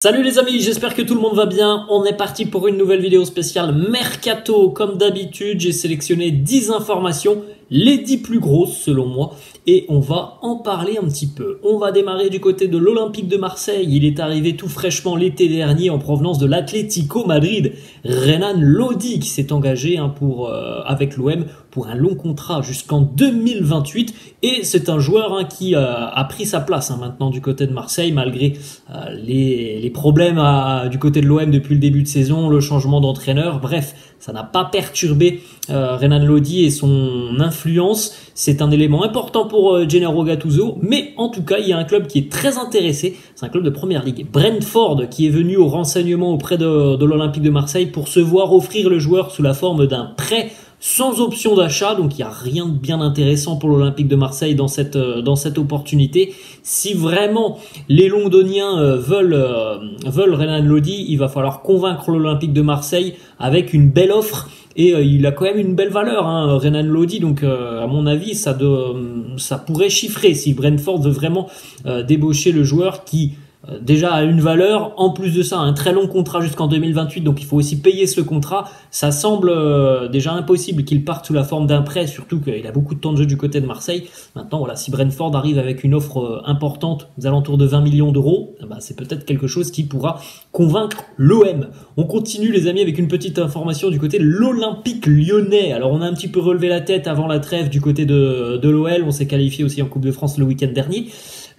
Salut les amis, j'espère que tout le monde va bien. On est parti pour une nouvelle vidéo spéciale Mercato. Comme d'habitude, j'ai sélectionné 10 informations, les 10 plus grosses selon moi, et on va en parler un petit peu. On va démarrer du côté de l'Olympique de Marseille. Il est arrivé tout fraîchement l'été dernier en provenance de l'Atlético Madrid. Renan Lodi qui s'est engagé avec l'OM pour un long contrat jusqu'en 2028, et c'est un joueur qui a pris sa place maintenant du côté de Marseille malgré les problèmes du côté de l'OM depuis le début de saison, le changement d'entraîneur. Bref, ça n'a pas perturbé Renan Lodi et son influence. C'est un élément important pour Gennaro Gattuso, mais en tout cas, il y a un club qui est très intéressé. C'est un club de première ligue, Brentford, qui est venu au renseignement auprès de l'Olympique de Marseille pour se voir offrir le joueur sous la forme d'un prêt sans option d'achat. Donc il n'y a rien de bien intéressant pour l'Olympique de Marseille dans cette opportunité. Si vraiment les Londoniens veulent Renan Lodi, il va falloir convaincre l'Olympique de Marseille avec une belle offre. Et il a quand même une belle valeur, Renan Lodi. Donc à mon avis, ça pourrait chiffrer si Brentford veut vraiment débaucher le joueur qui déjà a une valeur. En plus de ça, un très long contrat jusqu'en 2028, donc il faut aussi payer ce contrat. Ça semble déjà impossible qu'il parte sous la forme d'un prêt, surtout qu'il a beaucoup de temps de jeu du côté de Marseille. Maintenant, voilà, si Brentford arrive avec une offre importante aux alentours de 20 millions d'euros, c'est peut-être quelque chose qui pourra convaincre l'OM. On continue les amis avec une petite information du côté de l'Olympique Lyonnais. Alors on a un petit peu relevé la tête avant la trêve du côté de l'OL, on s'est qualifié aussi en Coupe de France le week-end dernier.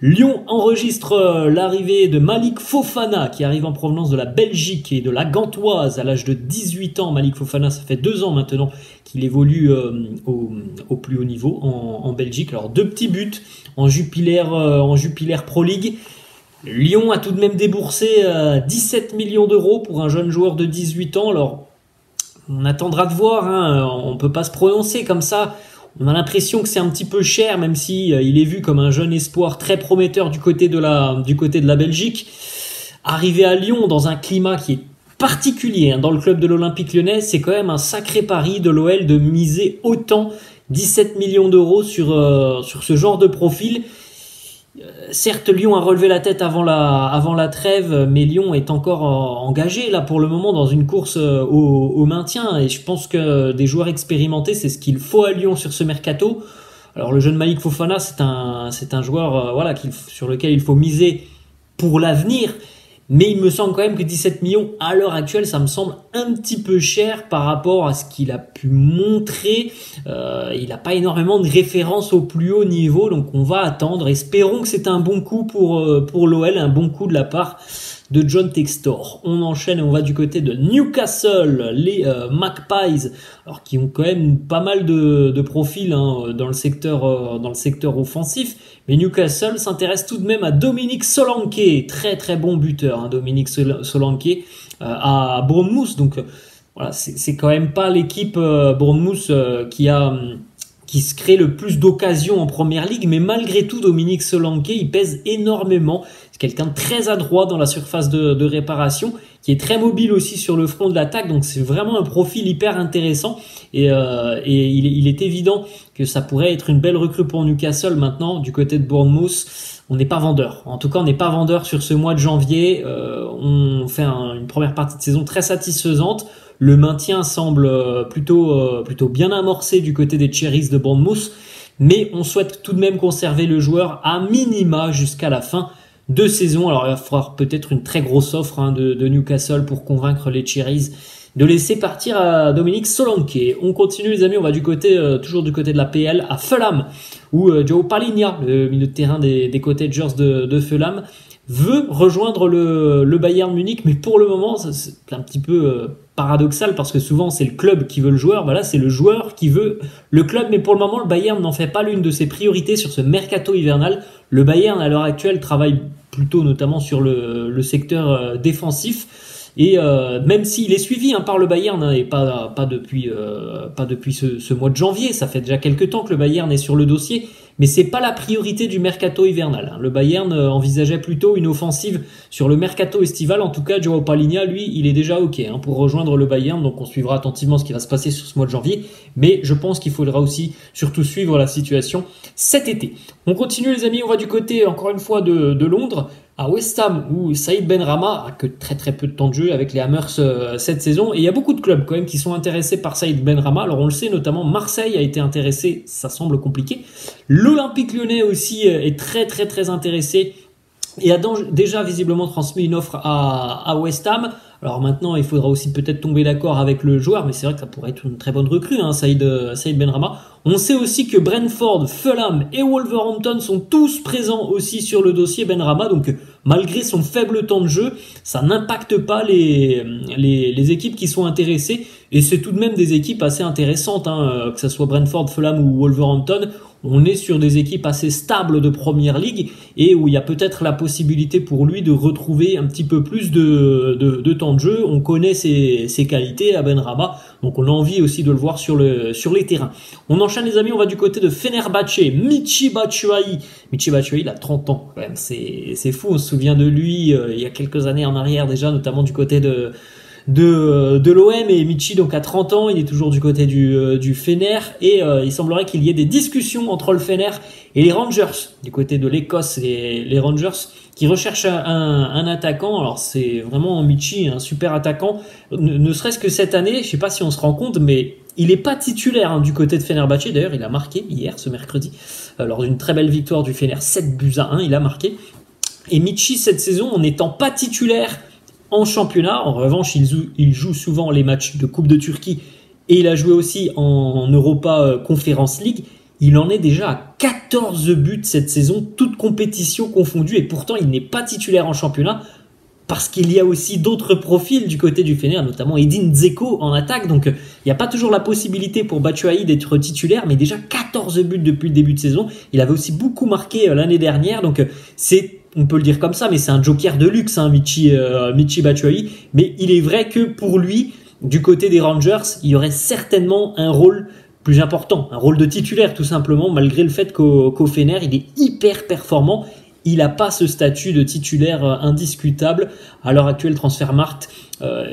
Lyon enregistre l'arrivée de Malik Fofana qui arrive en provenance de la Belgique et de la Gantoise à l'âge de 18 ans. Malik Fofana, ça fait 2 ans maintenant qu'il évolue au plus haut niveau en Belgique. Alors 2 petits buts en Jupiler Pro League. Lyon a tout de même déboursé 17 millions d'euros pour un jeune joueur de 18 ans. Alors on attendra de voir, on peut pas se prononcer comme ça. On a l'impression que c'est un petit peu cher, même si il est vu comme un jeune espoir très prometteur du côté de la Belgique. Arrivé à Lyon dans un climat qui est particulier dans le club de l'Olympique Lyonnais, c'est quand même un sacré pari de l'OL de miser autant, 17 millions d'euros sur ce genre de profil. Certes, Lyon a relevé la tête avant la trêve, mais Lyon est encore engagé là pour le moment dans une course au maintien, et je pense que des joueurs expérimentés, c'est ce qu'il faut à Lyon sur ce mercato. Alors le jeune Malik Fofana, c'est un joueur sur lequel il faut miser pour l'avenir, mais il me semble quand même que 17 millions à l'heure actuelle, ça me semble un petit peu cher par rapport à ce qu'il a pu montrer. Il n'a pas énormément de références au plus haut niveau, donc on va attendre. Espérons que c'est un bon coup pour l'OL, un bon coup de la part de John Textor. On enchaîne et on va du côté de Newcastle, les Magpies, alors qui ont quand même pas mal de profils dans le secteur offensif. Mais Newcastle s'intéresse tout de même à Dominique Solanke, très très bon buteur, Dominique Solanke à Bournemouth. Donc voilà, c'est quand même pas l'équipe Bournemouth qui se crée le plus d'occasions en première ligue, mais malgré tout, Dominique Solanke, il pèse énormément. C'est quelqu'un de très adroit dans la surface de réparation, qui est très mobile aussi sur le front de l'attaque, donc c'est vraiment un profil hyper intéressant, et il est évident que ça pourrait être une belle recrue pour Newcastle. Maintenant, du côté de Bournemouth, on n'est pas vendeur. En tout cas, on n'est pas vendeur sur ce mois de janvier. On fait une première partie de saison très satisfaisante. Le maintien semble plutôt bien amorcé du côté des Cherries de Bournemouth, mais on souhaite tout de même conserver le joueur à minima jusqu'à la fin de saison. Alors il va falloir peut-être une très grosse offre de Newcastle pour convaincre les Cherries de laisser partir à Dominique Solanke. On continue les amis, on va toujours du côté de la PL à Fulham, où João Palhinha, le milieu de terrain des Cottagers de Fulham, veut rejoindre le Bayern Munich, mais pour le moment c'est un petit peu paradoxal parce que souvent c'est le club qui veut le joueur, là c'est le joueur qui veut le club, mais pour le moment le Bayern n'en fait pas l'une de ses priorités sur ce mercato hivernal. Le Bayern à l'heure actuelle travaille plutôt notamment sur le secteur défensif, et même s'il est suivi par le Bayern, et pas depuis ce mois de janvier, ça fait déjà quelques temps que le Bayern est sur le dossier, mais c'est pas la priorité du mercato hivernal. Le Bayern envisageait plutôt une offensive sur le mercato estival. En tout cas, João Palhinha, lui, il est déjà OK pour rejoindre le Bayern, donc on suivra attentivement ce qui va se passer sur ce mois de janvier, mais je pense qu'il faudra aussi surtout suivre la situation cet été. On continue les amis, on va du côté encore une fois de Londres à West Ham où Saïd Benrahma a que très peu de temps de jeu avec les Hammers cette saison, et il y a beaucoup de clubs quand même qui sont intéressés par Saïd Benrahma. Alors on le sait, notamment Marseille a été intéressé, ça semble compliqué. L'Olympique Lyonnais aussi est très intéressé et a déjà visiblement transmis une offre à West Ham. Alors maintenant, il faudra aussi peut-être tomber d'accord avec le joueur, mais c'est vrai que ça pourrait être une très bonne recrue, hein, Saïd Benrahma. On sait aussi que Brentford, Fulham et Wolverhampton sont tous présents aussi sur le dossier Benrahma, donc malgré son faible temps de jeu, ça n'impacte pas les équipes qui sont intéressées, et c'est tout de même des équipes assez intéressantes, hein, que ce soit Brentford, Fulham ou Wolverhampton. On est sur des équipes assez stables de Première Ligue et où il y a peut-être la possibilité pour lui de retrouver un petit peu plus de temps de jeu. On connaît ses qualités à Benrahma, donc on a envie aussi de le voir sur les terrains. On enchaîne les amis, on va du côté de Fenerbahçe, Michy Batshuayi. Michy Batshuayi, il a 30 ans quand même, c'est fou, on se souvient de lui il y a quelques années en arrière déjà, notamment du côté de l'OM, et Michy donc à 30 ans, il est toujours du côté du Fener, et il semblerait qu'il y ait des discussions entre le Fener et les Rangers du côté de l'Écosse, les Rangers qui recherchent un attaquant. Alors c'est vraiment Michy, un super attaquant, ne serait-ce que cette année, je sais pas si on se rend compte, mais il est pas titulaire, hein, du côté de Fenerbahçe. D'ailleurs il a marqué hier, ce mercredi, lors d'une très belle victoire du Fener, 7-1, il a marqué. Et Michy cette saison, en n'étant pas titulaire en championnat, en revanche, il joue souvent les matchs de Coupe de Turquie et il a joué aussi en Europa Conference League. Il en est déjà à 14 buts cette saison, toutes compétitions confondues, et pourtant il n'est pas titulaire en championnat parce qu'il y a aussi d'autres profils du côté du Fener, notamment Edin Dzeko en attaque. Donc il n'y a pas toujours la possibilité pour Batshuayi d'être titulaire, mais déjà 14 buts depuis le début de saison. Il avait aussi beaucoup marqué l'année dernière, donc on peut le dire comme ça, mais c'est un joker de luxe, hein, Michy Batshuayi. Mais il est vrai que pour lui, du côté des Rangers, il y aurait certainement un rôle plus important, un rôle de titulaire tout simplement, malgré le fait qu'au Fener, il est hyper performant. Il n'a pas ce statut de titulaire indiscutable. À l'heure actuelle, Transfermarkt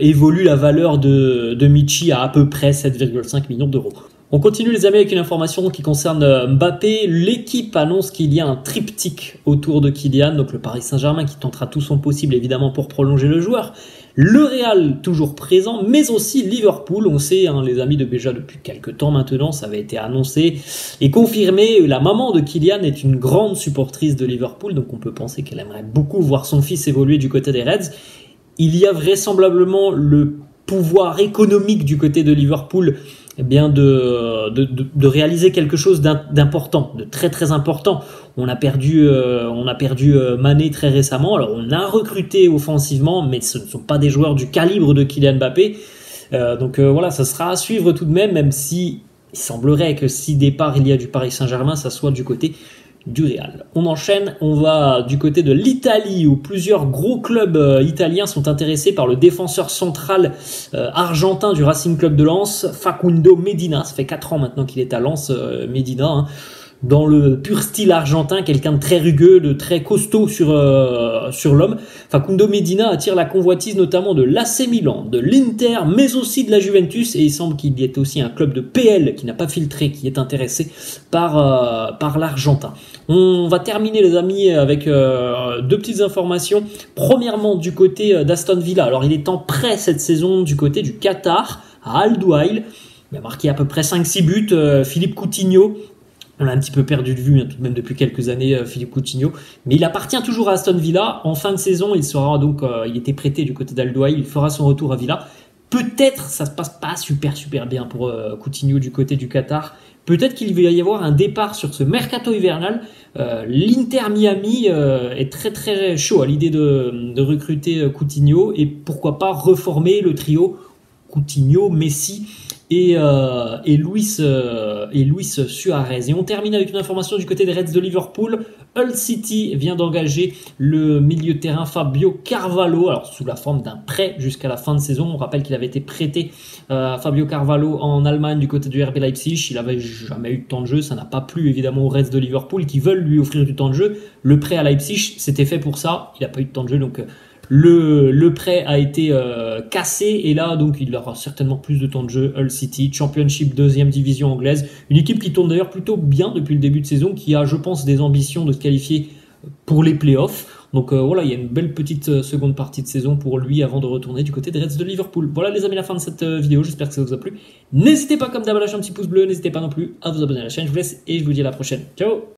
évolue la valeur de Michy à peu près 7,5 millions d'euros. On continue les amis avec une information qui concerne Mbappé. L'équipe annonce qu'il y a un triptyque autour de Kylian, donc le Paris Saint-Germain qui tentera tout son possible évidemment pour prolonger le joueur. Le Real toujours présent, mais aussi Liverpool. On sait, hein, les amis, déjà depuis quelques temps maintenant, ça avait été annoncé et confirmé. La maman de Kylian est une grande supportrice de Liverpool, donc on peut penser qu'elle aimerait beaucoup voir son fils évoluer du côté des Reds. Il y a vraisemblablement le pouvoir économique du côté de Liverpool, eh bien de réaliser quelque chose d'important, de très important. On a perdu Mané très récemment. Alors on a recruté offensivement, mais ce ne sont pas des joueurs du calibre de Kylian Mbappé. Donc voilà, ça sera à suivre tout de même si il semblerait que si départ il y a du Paris Saint-Germain, ça soit du côté du Real. On enchaîne, on va du côté de l'Italie où plusieurs gros clubs italiens sont intéressés par le défenseur central argentin du Racing Club de Lens, Facundo Medina. Ça fait 4 ans maintenant qu'il est à Lens, Medina, hein. Dans le pur style argentin, quelqu'un de très rugueux, de très costaud sur l'homme. Facundo Medina attire la convoitise notamment de l'AC Milan, de l'Inter, mais aussi de la Juventus, et il semble qu'il y ait aussi un club de PL qui n'a pas filtré, qui est intéressé par l'Argentin. On va terminer les amis avec deux petites informations. Premièrement du côté d'Aston Villa. Alors il est en prêt cette saison du côté du Qatar, à Al Douail. Il a marqué à peu près 5-6 buts. Philippe Coutinho, on l'a un petit peu perdu de vue, hein, tout de même depuis quelques années, Philippe Coutinho. Mais il appartient toujours à Aston Villa. En fin de saison, il sera donc, il était prêté du côté d'Al Douail. Il fera son retour à Villa. Peut-être, ça se passe pas super bien pour Coutinho du côté du Qatar. Peut-être qu'il va y avoir un départ sur ce mercato hivernal. L'Inter Miami est très chaud à l'idée de recruter Coutinho, et pourquoi pas reformer le trio Coutinho, Messi et Luis Suarez. Et on termine avec une information du côté des Reds de Liverpool. Hull City vient d'engager le milieu de terrain Fabio Carvalho, alors sous la forme d'un prêt jusqu'à la fin de saison. On rappelle qu'il avait été prêté Fabio Carvalho en Allemagne du côté du RB Leipzig. Il avait jamais eu de temps de jeu, ça n'a pas plu évidemment aux Reds de Liverpool qui veulent lui offrir du temps de jeu. Le prêt à Leipzig, c'était fait pour ça, il n'a pas eu de temps de jeu, donc le prêt a été cassé, et là donc il aura certainement plus de temps de jeu. Hull City, Championship, 2e division anglaise, une équipe qui tourne d'ailleurs plutôt bien depuis le début de saison, qui a je pense des ambitions de se qualifier pour les playoffs. Donc voilà, il y a une belle petite seconde partie de saison pour lui avant de retourner du côté des Reds de Liverpool. Voilà les amis, la fin de cette vidéo, j'espère que ça vous a plu. N'hésitez pas comme d'hab à lâcher un petit pouce bleu, n'hésitez pas non plus à vous abonner à la chaîne, je vous laisse et je vous dis à la prochaine. Ciao.